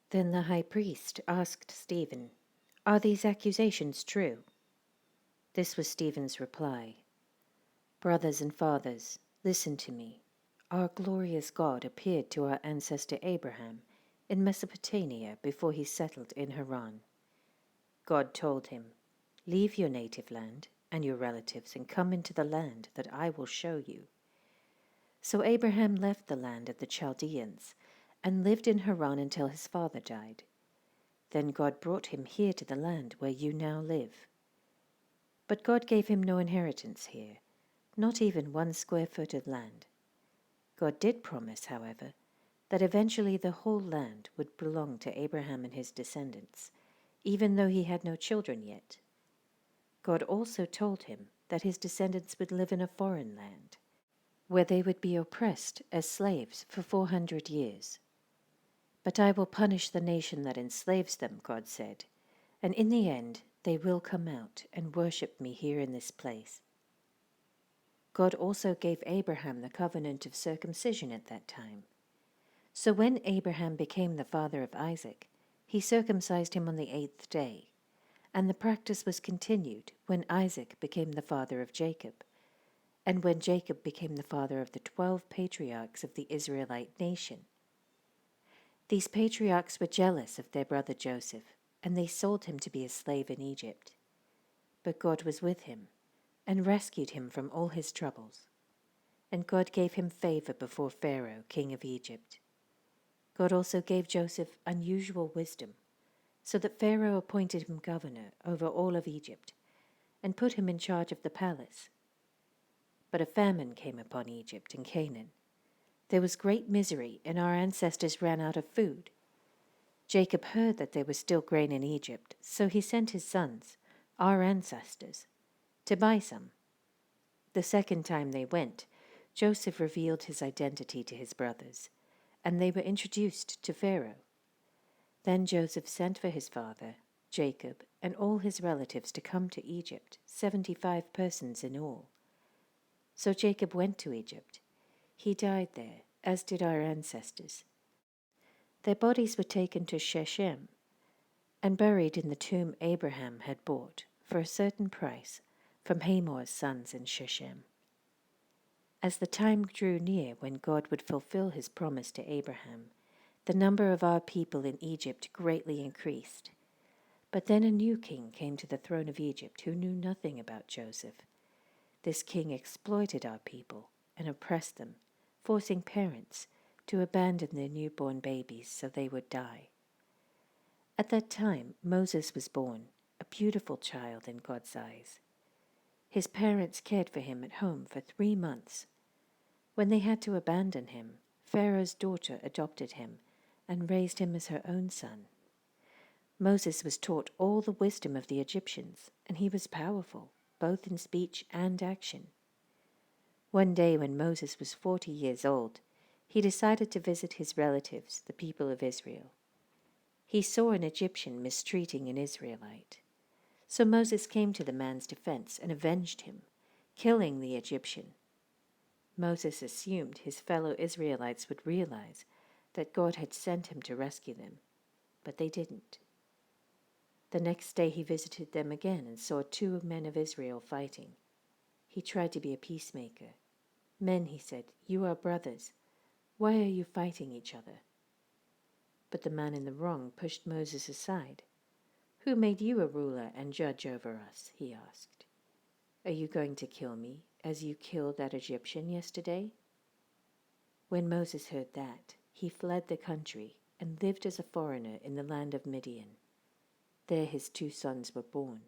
Then the high priest asked Stephen, "Are these accusations true?" This was Stephen's reply: "Brothers and fathers, listen to me. Our glorious God appeared to our ancestor Abraham in Mesopotamia before he settled in Haran. God told him, 'Leave your native land and your relatives and come into the land that I will show you.' So Abraham left the land of the Chaldeans and lived in Haran until his father died. Then God brought him here to the land where you now live. But God gave him no inheritance here, not even 1 square foot of land. God did promise, however, that eventually the whole land would belong to Abraham and his descendants, even though he had no children yet. God also told him that his descendants would live in a foreign land, where they would be oppressed as slaves for 400 years. But I will punish the nation that enslaves them, God said, and in the end they will come out and worship me here in this place. God also gave Abraham the covenant of circumcision at that time. So when Abraham became the father of Isaac, he circumcised him on the 8th day, and the practice was continued when Isaac became the father of Jacob, and when Jacob became the father of the 12 patriarchs of the Israelite nation. These patriarchs were jealous of their brother Joseph, and they sold him to be a slave in Egypt. But God was with him, and rescued him from all his troubles. And God gave him favor before Pharaoh, king of Egypt. God also gave Joseph unusual wisdom, so that Pharaoh appointed him governor over all of Egypt, and put him in charge of the palace. But a famine came upon Egypt and Canaan. There was great misery, and our ancestors ran out of food. Jacob heard that there was still grain in Egypt, so he sent his sons, our ancestors, to buy some. The second time they went, Joseph revealed his identity to his brothers, and they were introduced to Pharaoh. Then Joseph sent for his father, Jacob, and all his relatives to come to Egypt, 75 persons in all. So Jacob went to Egypt. He died there, as did our ancestors. Their bodies were taken to Shechem and buried in the tomb Abraham had bought for a certain price from Hamor's sons in Shechem. As the time drew near when God would fulfill his promise to Abraham, the number of our people in Egypt greatly increased. But then a new king came to the throne of Egypt who knew nothing about Joseph. This king exploited our people and oppressed them, forcing parents to abandon their newborn babies so they would die. At that time, Moses was born, a beautiful child in God's eyes. His parents cared for him at home for 3 months. When they had to abandon him, Pharaoh's daughter adopted him and raised him as her own son. Moses was taught all the wisdom of the Egyptians, and he was powerful, both in speech and action. One day when Moses was 40 years old, he decided to visit his relatives, the people of Israel. He saw an Egyptian mistreating an Israelite. So Moses came to the man's defense and avenged him, killing the Egyptian. Moses assumed his fellow Israelites would realize that God had sent him to rescue them, but they didn't. The next day he visited them again and saw 2 men of Israel fighting. He tried to be a peacemaker. "Men," he said, "you are brothers. Why are you fighting each other?" But the man in the wrong pushed Moses aside. "Who made you a ruler and judge over us?" he asked. "Are you going to kill me, as you killed that Egyptian yesterday?" When Moses heard that, he fled the country and lived as a foreigner in the land of Midian. There his 2 sons were born.